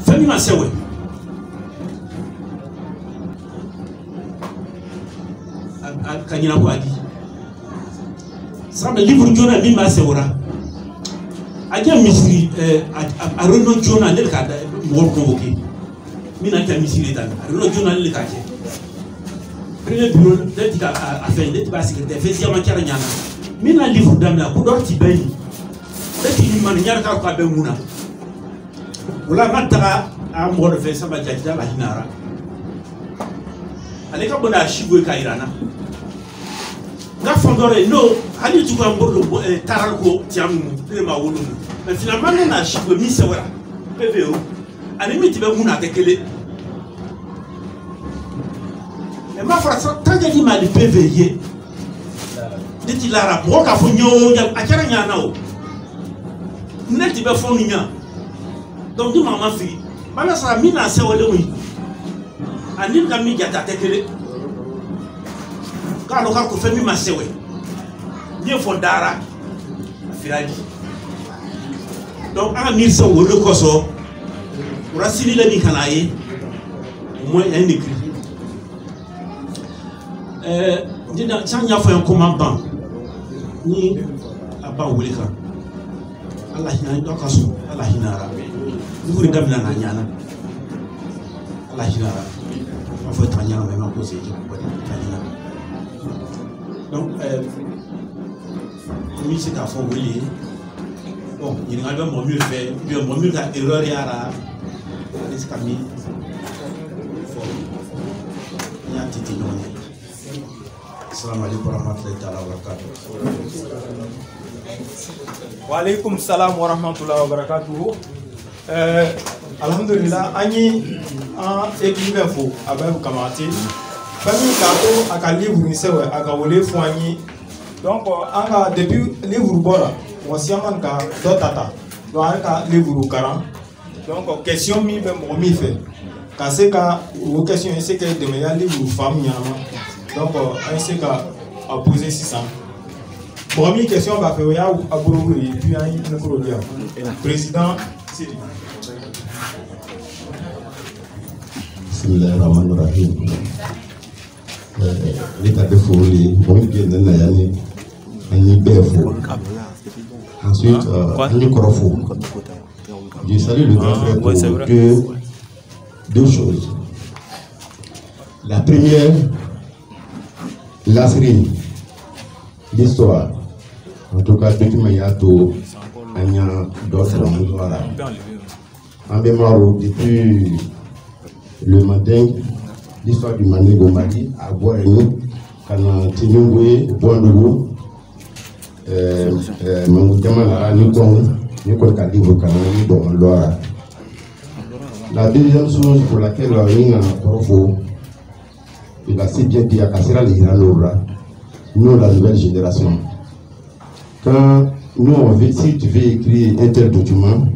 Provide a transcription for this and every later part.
famille ma sewe kanyina ko adi sabe livre jona mi ma sewora aja misiri a reno jona le ka mo convoqué mi na ta misiri ta reno jona le ka ke premier bureau de tika a fait de tika secrétaire fait siama kara nyana mi na livre damla ko do ti bayi de ti man nyara ka ko be muna wala mataka a mo de fait saba jajida la hinara ale ka bona shigwe ka irana nga fondore no hali tu ko mbolo taral ko tiamu le ma wolu mais finalement na shigwe mi sewara PVO ani mi tibe muna tekele e ma fra tanga di ma di PVE de ti la rapport ka fo nyo ya akara nya na o ne tibe fo nya donc du mama fi bala sa mi na sewale wi ani ka mi jata tekele ka lo ka ko femi ma sewe ni fo dara firadi donc an mi so wo ko so rasili la ni kanaye mo en écrit dina chanya fo en commandant ni aba wulika Allah hina do ka so Allah hina ra ni furi damna na nyana Allah hina ra ma fo tanya na ma ko se ji ko tanya donc comme c'est à fond oui bon il y a un mieux fait bien mieux la erreur yara est-ce que mi il y a titi non assalamu alaykum wa rahmatullahi wa barakatuh wa alaykum salam wa rahmatullahi wa barakatuh alhamdulillah ani a écrivain fo abaye kamati famille ka aka livre ni sewe aka wole foigni donc anga depuis livre bora mo siaman ka do tata do aka livre 40 donc question mi be mo mi fait ka se ka o question c'est que de meilleur livre femme nyama donc un c'est ka a poser 600 première question va faire ya aburu et puis un micro dia président Sidi Bismillahirrahmanirrahim. L'état de folie, bon, bien de Nayani, un BFO. Ensuite, un Korofo. Je salue le grand frère pour deux choses. La première, la série, l'histoire. En tout cas, depuis Mayato, Anya, d'autres, en Bémaro, depuis le matin, l'histoire du Mané au Mali, à Boarénou, Kana Tinungwe, Boandogo, Mangoudjamala, Nikon Kalivre, Kana Don Loara. La deuxième chose pour laquelle on a Korofo, il a si bien dit à Kassera l'Iranora, nous la nouvelle génération. Quand nous on veut, si tu veux écrire un tel document,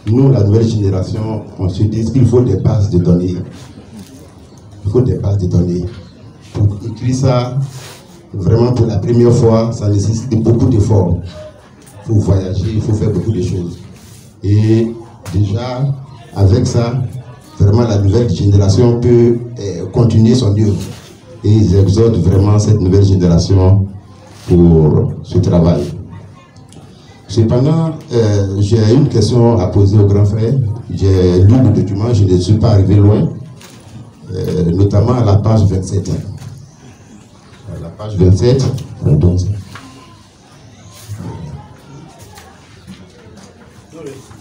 nous la nouvelle génération, on se dit qu'il faut des bases de données. Il faut des bases de données. Pour écrire ça, vraiment pour la première fois, ça nécessite beaucoup d'efforts. Il faut voyager, il faut faire beaucoup de choses. Et déjà, avec ça, vraiment la nouvelle génération peut continuer son œuvre. Et ils exhortent vraiment cette nouvelle génération pour ce travail. Cependant, j'ai une question à poser au grand frère. J'ai lu le document, je ne suis pas arrivé loin. Notamment à la page 27. À la page 27, donc,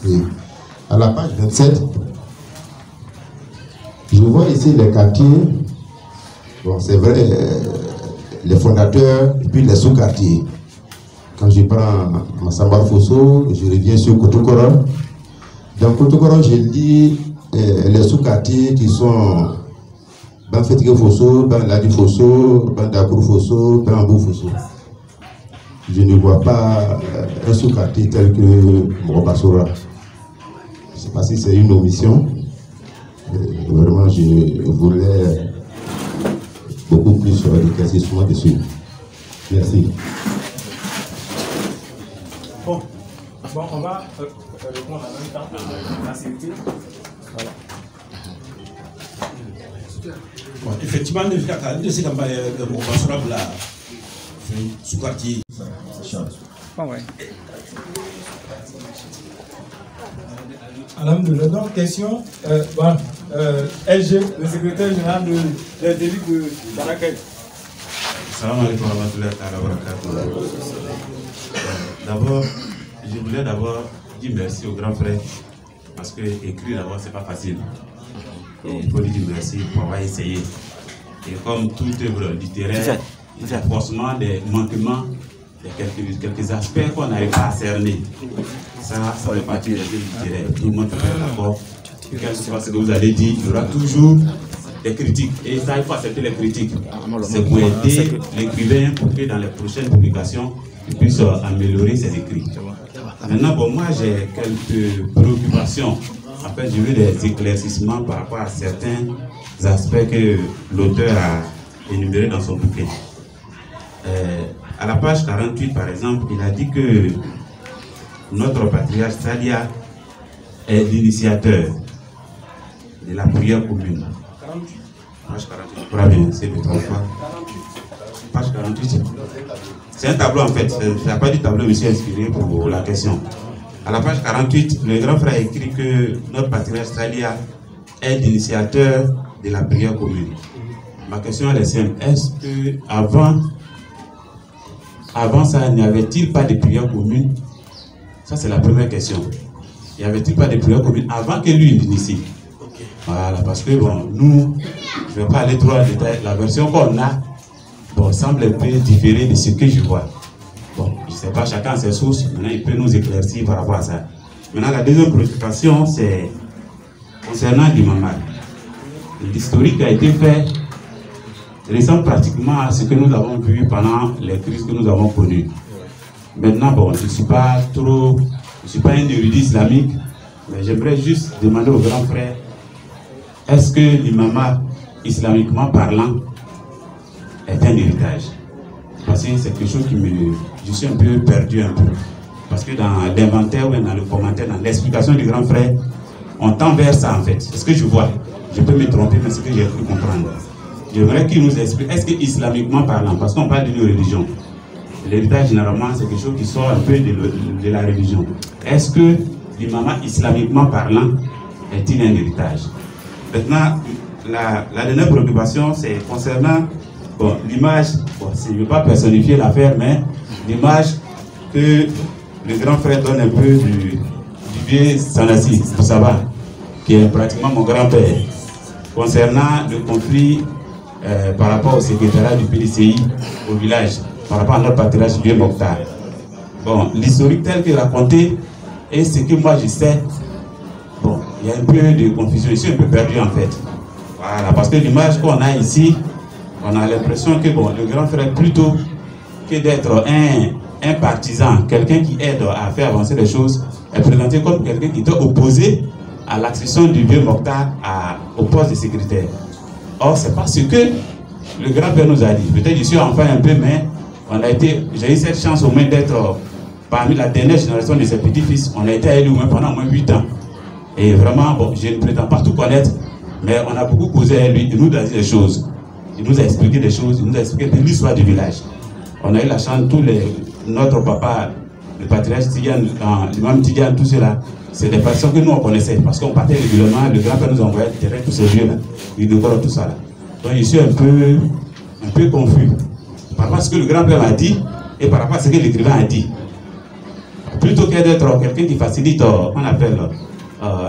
oui. À la page 27, je vois ici les quartiers. Bon, c'est vrai, les fondateurs et puis les sous-quartiers. Quand je prends Massambar Fosso, je reviens sur Kotokoro. Dans Kotokoro, j'ai dit les sous-quartiers qui sont Ban Fetike Fosso, Ban Ladi Fosso, Ban Dakour Fosso, Ban Ambou Fosso. Je ne vois pas un sous-quartier tel que Morobassora. Je ne sais pas si c'est une omission. Vraiment, je voulais beaucoup plus d'éclaircissement dessus. Merci. Bon, on va répondre en même temps à la sécurité. Voilà. Bon, effectivement, nous avons la sous-quartier. Alhamdoulilah. Donc, question. LG, le secrétaire général de l'élite de Barakay. Salam alaikum wa rahmatullahi wa barakatuh. D'abord, je voulais dire merci au grand frère parce que écrire d'abord c'est pas facile. Et il faut lui dire merci pour avoir essayé. Et comme toute œuvre littéraire, il y a forcément des manquements, quelques aspects qu'on n'arrive pas à cerner. Ça fait partie des œuvres littéraires. Tout le monde est d'accord. Quel que soit ce que vous allez dire, il y aura toujours des critiques. Et ça, il faut accepter les critiques. C'est pour aider l'écrivain pour que dans les prochaines publications, il puisse améliorer ses écrits. Maintenant, bon, moi, j'ai quelques préoccupations. En fait, je veux des éclaircissements par rapport à certains aspects que l'auteur a énumérés dans son bouquin. À la page 48, par exemple, il a dit que notre patriarche Salia est l'initiateur de la prière commune. Page 48. Très bien, c'est le 33. Page 48. C'est un tableau en fait. Je n'ai pas du tableau, je me suis inspiré pour la question. À la page 48, le grand frère a écrit que notre patriarche Salia est l'initiateur de la prière commune. Ma question est simple. Est-ce que avant ça, n'y avait-il pas de prière commune? Ça, c'est la première question. N'y avait-il pas de prière commune avant que lui l'initie? Voilà, parce que bon, nous, je ne vais pas aller trop en détail. La version qu'on a, bon, semble un peu différée de ce que je vois. Bon, je ne sais pas, chacun a ses sources. Maintenant, il peut nous éclaircir par rapport à ça. Maintenant, la deuxième préoccupation, c'est concernant l'imamat. L'historique a été fait ressemble pratiquement à ce que nous avons vu pendant les crises que nous avons connues. Maintenant, bon, je ne suis pas un érudit islamique, mais j'aimerais juste demander au grand frère, est-ce que l'imamat, islamiquement parlant, est un héritage? Parce que c'est quelque chose qui je suis un peu perdu un peu. Parce que dans l'inventaire ou dans le commentaire, dans l'explication du grand frère, on tend vers ça en fait. C'est ce que je vois. Je peux me tromper, mais c'est ce que j'ai cru comprendre. J'aimerais qu'il nous explique, est-ce que islamiquement parlant, parce qu'on parle d'une religion, l'héritage généralement c'est quelque chose qui sort un peu de la religion. Est-ce que l'imamat islamiquement parlant est-il un héritage? Maintenant, la dernière préoccupation, c'est concernant l'image, je ne veux pas personnifier l'affaire, mais l'image que le grand frère donne un peu du vieux Sanassi, Moussaba, qui est pratiquement mon grand-père, concernant le conflit par rapport au secrétariat du PDCI au village, par rapport à notre patriarche vieux Mokhtar. Bon, l'historique tel que raconté et ce que moi je sais, bon, il y a un peu de confusion, je suis un peu perdu en fait. Voilà, parce que l'image qu'on a ici, on a l'impression que bon, le grand frère, plutôt que d'être un partisan, quelqu'un qui aide à faire avancer les choses, est présenté comme quelqu'un qui était opposé à l'accession du vieux Mokhtar au poste de secrétaire. Or, c'est pas ce que le grand père nous a dit. Peut-être je suis enfant un peu, mais j'ai eu cette chance au moins d'être parmi la dernière génération de ses petits-fils. On a été élus pendant au moins 8 ans. Et vraiment, bon, je ne prétends pas tout connaître, mais on a beaucoup causé à lui. Il nous a dit des choses. Il nous a expliqué des choses. Il nous a expliqué l'histoire du village. On a eu la chance, notre papa, le patriarche Tidiane, l'imam Tidiane, tout cela, c'est des personnes que nous on connaissait. Parce qu'on partait régulièrement, le grand-père nous envoyait direct tous ces vieux-là. Il décore tout ça là. Donc je suis un peu confus par rapport à ce que le grand-père a dit et par rapport à ce que l'écrivain a dit. Plutôt que d'être quelqu'un qui facilite, on appelle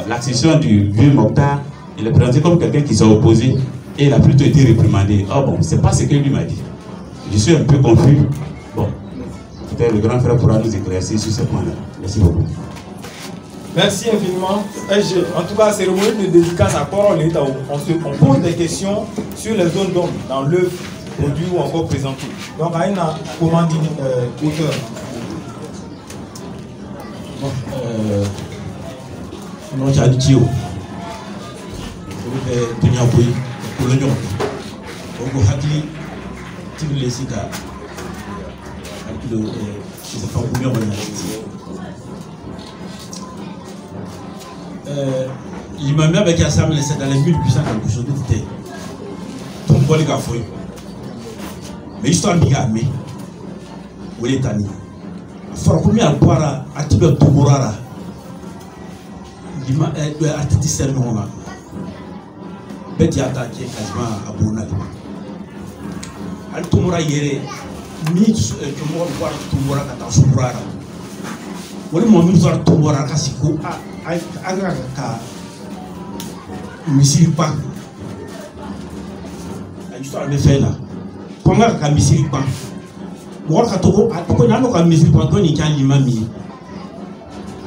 l'accession du vieux Mokhtar, il est présenté comme quelqu'un qui s'est opposé et il a plutôt été réprimandé. Ah bon, c'est pas ce que lui m'a dit. Je suis un peu confus. Bon, peut-être le grand frère pourra nous éclaircir sur ce point-là. Merci beaucoup. Merci infiniment. En tout cas, cérémonie de dédicace à parole, on pose des questions sur les zones d'ombre dans l'œuvre produit ou encore présenté. Donc, à une commande auteur. Non, j'ai dit Tio. Je vais tenir pour le nom. Donc, Haki, tu veux laisser ta. Je ne sais pas combien on a ici. l'imam avec l'assemblée, c'est dans les 1800 quelque chose de terre. Ton bol est fouillé. Mais histoire de gamé. Où est Tani? For combien à boire à Tibet Tomorara? L'imam est artiste serment. Beti attaqué quasiment à Bonali. Al Tomora yere, mi Tomora boire Tomora kata Sourara. Wale mo mi soir Tomora kasiko aga ka misiri pan. La histoire de fait là. Ponga ka misiri pan. Mo ka toko ko nyano ka misiri pan ko ni kan limami.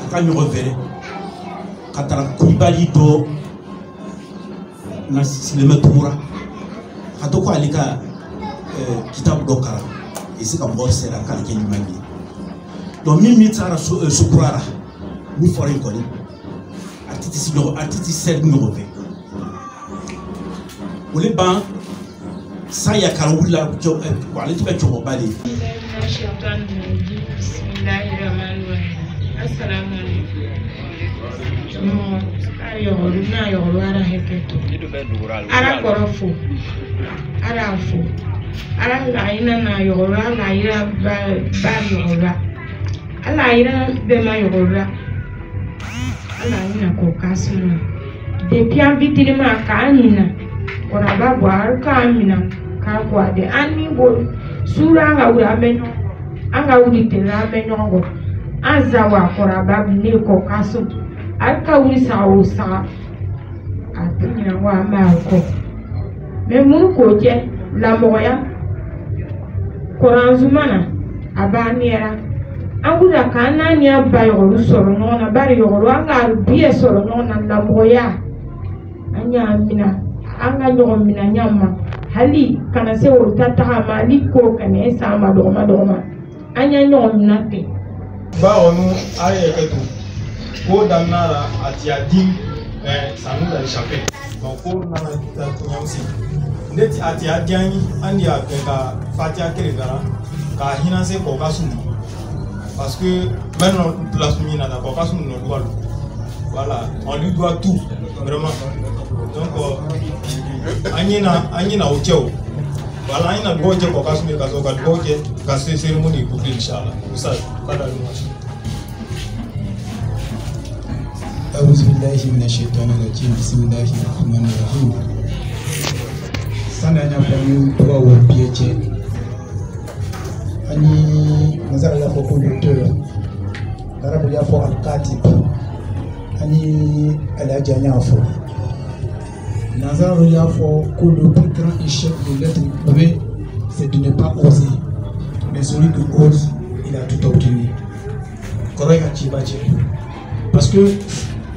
Aka mi revere. Katara Koulibaly do na silema Tomora. Katoko alika kitab dokara. Et c'est comme boss c'est la kan limami. Donc mi tsara Sourara. Mi foreign koni. Artiste serbe mi revere. Wole ban sa ya karawula wale tiba chobo bale. Bismillahirrahmanirrahim. Assalamu alaikum. Ayo na yo ara heketo. Ara korofo. Ara fo. Ara la ina na yo ra la ira ba yo ra. Ala ira be ma yo ra. Ala ina ko kasuna. Depuis en vitine ma kanina. Ora babu arkamina kakwa de ani bo sura anga ura menyo anga uri tela menyo azawa kora babu ne ko kaso arka uri sa atinya wa ma ko me mun ko je la moya koranzumana abaniera angura kana ni abayo soro nona bari yoro anga biye soro nona la moya anya mina anga nyom mina nyama hali kana se o tata ma li ko kana esa ma doma anya nyom nate ba onu aye ketu ko danara atiadi sanu da chape donc ko nana ta kunyamsi ndeti atiadi ani ka fatia keregara ka hina se ko kasunu parce que maintenant place mina da ko kasunu no doit voilà on lui doit tout vraiment donc anyina ocheo wala anyina goje ko kasumi kazo ka goje ka cérémonie pour inchallah ça kada lumashi أعوذ بالله من الشيطان الرجيم بسم الله الرحمن الرحيم sana nyafami kwa wopieche ani mazara ya fo conducteur darabu ya fo alkatib ani alaja nyafo nazara ya fo que le plus grand échec de l'être humain c'est de ne pas oser mais celui qui ose il a tout obtenu koroya chibache parce que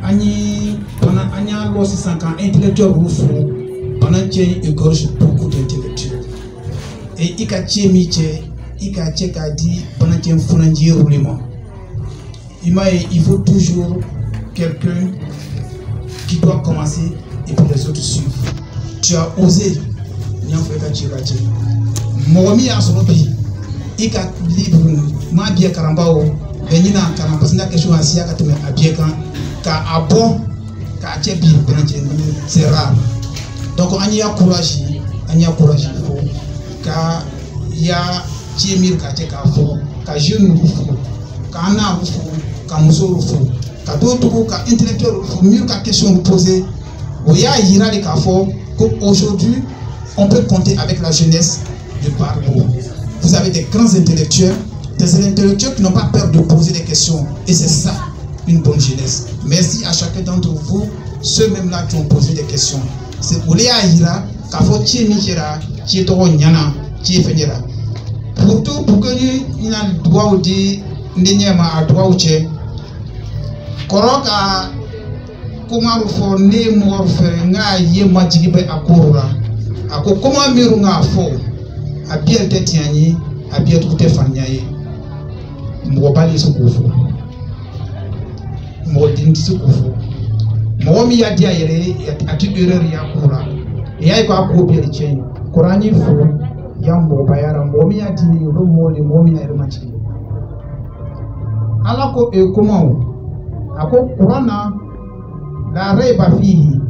ani pendant anya losi 5 ans intellectuel roufou pendant qu'il égorge beaucoup d'intellectuels et ikache miche ikache kadi pendant qu'il funanji roulement il faut toujours quelqu'un qui doit commencer et puis les autres suivent. Tu as osé nyafeka chirache momi asorobi ika libre ma bien karambao benina karamba sinda kesho asia kateme abieka ka abo ka chebi branche c'est rare donc anya courage fo ka ya chemir ka che ka fo ka jeune fo ka na fo ka muso fo ka d'autres ka intellectuel fo mieux ka question posée oya yira le ka fo qu'aujourd'hui on peut compter avec la jeunesse de Barbo. Vous avez des grands intellectuels, des intellectuels qui n'ont pas peur de poser des questions. Et c'est ça, une bonne jeunesse. Merci à chacun d'entre vous, ceux même là qui ont posé des questions. C'est pour les Aïra, Kafo Tchemikera, Tchétoro Nyana, Tchéfenera. Pour tout, pour que nous n'ayons droit de Ndéniama à droit au Tché. Koroka, comment faut ne morfe, n'a yé matjibe à Koura. Ako comment miru nga fo a bien tetiani a bien tout fanyaye mo bali sukufo mo dindi sukufo mo mi ya dia yere ati erreur ya kura ya ko ko bi chen kurani fo ya mo bayara mo mi ya dini yo mo le mo mi na irmachi ala ko e comment ako kurana la rayba fihi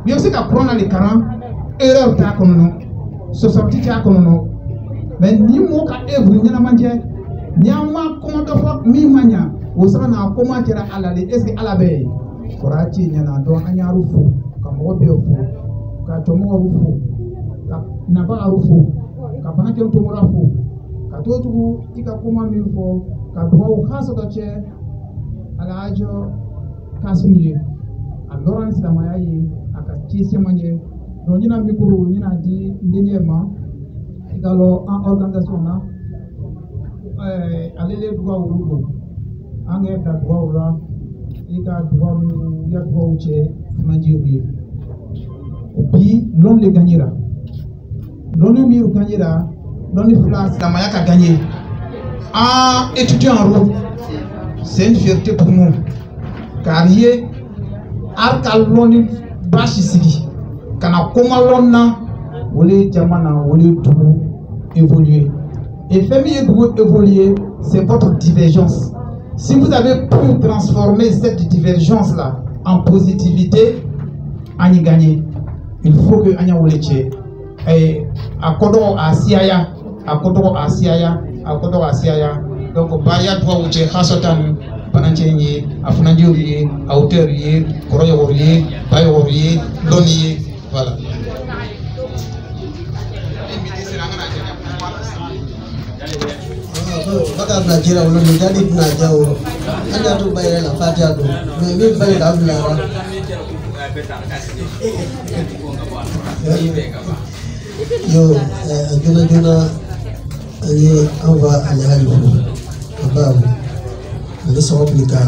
mi aussi ka prendre les 40 erreur ta kono so sorti ta kono mais ni mo ka evre nyana manje nyama ko do fo mi manya o sara na ko ma tira ala le est-ce que ala be korati nyana do anyaru fu ka mo be fu ka to mo fu ka na ba fu ka bana ke to mo fu ka to tu tika kuma mi fu ka do khaso do che ala ajo kasumye Laurence Lamayaye aka kisi manje donc ñina micro ñina di ndeniema igalo en organisation na alele droit wurugo ange da droit wura iga droit mu ya droit uche manjiru bi l'on le gagnera l'on le miru gagnera l'on le place Lamaya ka gagné en étudiant en route c'est une fierté pour nous car hier Alkaloni Bachisigi, Kana Komalona, Wole Jamana, Wole Tourou, évoluer. Et famille doit évoluer, c'est votre divergence. Si vous avez pu transformer cette divergence-là en positivité, on y gagne. Il faut que Anya Woleche, et à Kodo Asiaya, à Kodo Asiaya, à Kodo Asiaya, donc Baya doit vous dire Hasotan. Panancheni, Afunandiori, Auterie, Koroyorie, Bayorie, Loni, voilà. Baka belajar ulang menjadi belajar anda tu bayar lah fajar tu, memang bayar dah belajar. Yo, juna ini apa alihari apa? Ini soal pelika,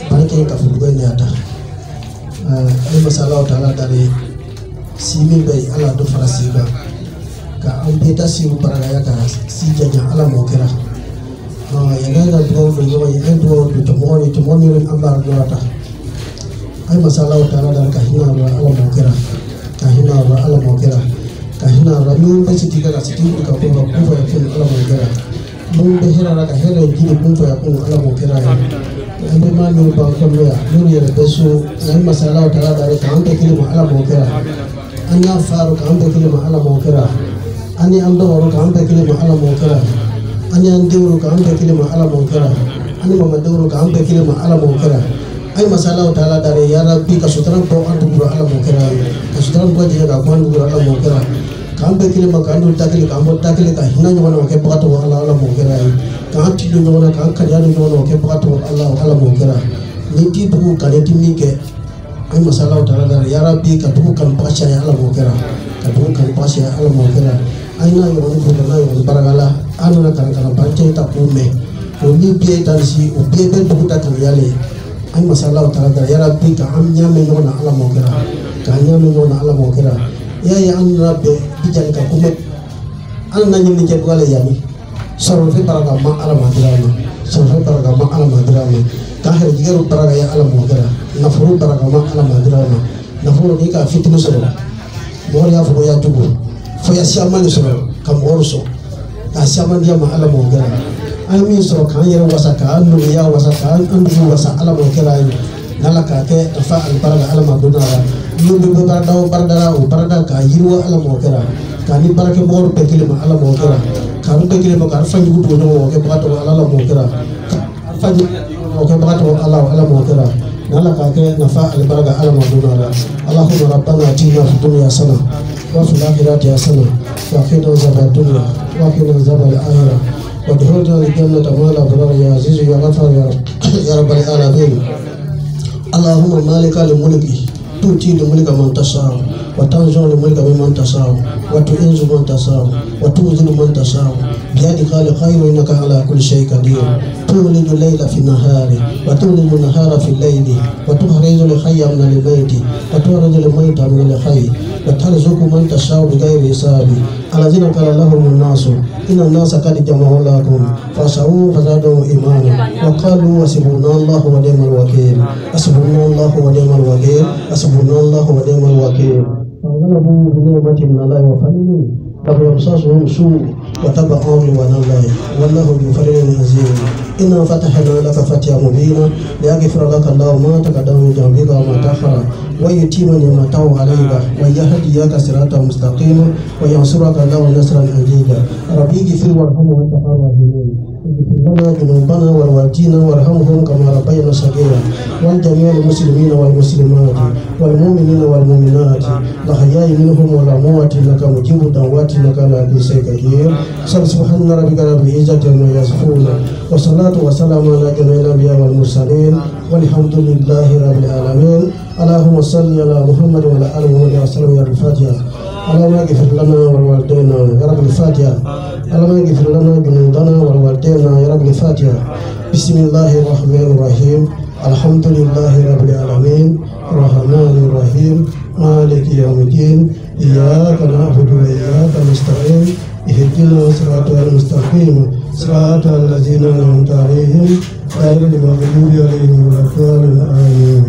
banyak yang kafir gue ni ada. Ini masalah utara dari sini bayi Allah tu farasiga. Ka ambeta si uparagaya ka si janya Allah mau kira. Yang ada dua orang yang dua itu ni ambar dua ta. Ini masalah utara dari kahina Allah mau kira. Kahina Allah mau kira. Kahina ramu besi tiga kasih tiga kau pun Allah mau kira. Mung behera raka hele gini punto ya pun ala mokera ya ande ma ni ba ko ya ni ya beso ngai masala utara dari kampe kile ma ala mokera anya faru kampe kile ma ala mokera ani ando ro kampe kile ma ala mokera ani ande ro kampe kile ma ala mokera ani mama ro kampe kile ma ala mokera ai masala utara dari ya rabbi ka sutran ko andu ro ala mokera ka sutran ko je ka ko andu ro ala mokera kambe kile makandu takile kambo takile ka hina nyona ke pakato Allah Allah mo kera ka tilu nyona ka kanyano nyona ke pakato Allah Allah mo kera niti du kaneti mike ai masala utara dar ya rabbi ka du kan pasha ya Allah mo kera ka du kan pasha ya Allah mo kera ai na yo ni ko na yo baragala anu na kan kan panche ta pume o ni bie tan si o bie be du ta kan yale ai masala utara dar ya rabbi ka amnya me nyona Allah mo kera ka nya me nyona Allah mo kera ya an rabbe bijan ka kumet an nani ni ke dugale yani soro fe paraga ma ala madrama soro fe paraga ma ala madrama ka her jigeru paraga ya ala mogara nafuru paraga ma ala madrama nafuru ni ka fitnu soro mor ya fu ya tugo fo ya siamani soro kam orso ka siaman dia ma ala mogara ay mi soro kan yere wasaka anu ya wasaka anu wasa ala mogara nala ka ke tafa al paraga ala madrama Nundu barada ka yirwa ala mokera kani barake mor pekile ma ala mokera kan pekile ma kan fanju to no ke bakato ala mokera fanju ke bakato ala mokera nala ka ke nafa al baraga ala maduna Allahumma rabbana atina fid dunya hasana wa fil akhirati hasana wa qina adhaban dunya wa qina adhaban akhirah wa adkhilna al jannata ma la dharar ya aziz ya ghafar ya rabbal alamin Allahumma malikal mulki tuti mulika man tasau wa tanzuru mulika man tasau wa tu'izzu man tasau wa tu'zillu man tasau biyadika al-khayru innaka ala kulli shay'in qadir tuliju al-layla fi an-nahari wa tuliju an-nahara fi al-layli wa tukhriju al-hayya min al-mayti wa tukhriju al-mayta min al-hayy wa tarzuqu man tasau bighayri hisabi alladhina qala lahum an-nasu inna an-nasa qad jama'u lakum fasau fazadu imana wa qalu hasbunallahu wa ni'mal wakeel hasbunallahu wa ni'mal wakeel hasbunallahu wa ni'mal wakeel فانقلبوا بنعمة من الله وفضل لم يمسسهم سوء وتبع رضوان الله والله ذو فضل عظيم. إنا فتحنا لك فتحا مبينا ليغفر لك الله ما تقدم من ذنبك وما تأخر ويتم نعمته عليك ويهديك صراطا مستقيما وينصرك الله نصرا عزيزا. ربي اغفر وارحم وانت خير الراحمين. اغفر لنا ذنوبنا ووالدينا وارحمهم كما ربينا صغيرا والجميع المسلمين والمسلمات والمؤمنين والمؤمنات الأحياء منهم والأموات إنك مجيب الدعوات إنك على كل شيء قدير. سبحان ربك رب العزة عما يصفون والصلاة والسلام على جميع الأنبياء والمرسلين والحمد لله رب العالمين. اللهم صل على محمد وعلى آل محمد وسلم. يا الفاتحة. اللهم اغفر لنا ولوالدينا يا رب الفاتحة. اللهم اغفر لنا ذنوبنا ولوالدينا يا رب الفاتحة. بسم الله الرحمن الرحيم. الحمد لله رب العالمين الرحمن الرحيم مالك يوم الدين إياك نعبد وإياك نستعين اهدنا الصراط المستقيم صراط الذين أنعمت عليهم غير المغضوب عليهم ولا الضالين آمين.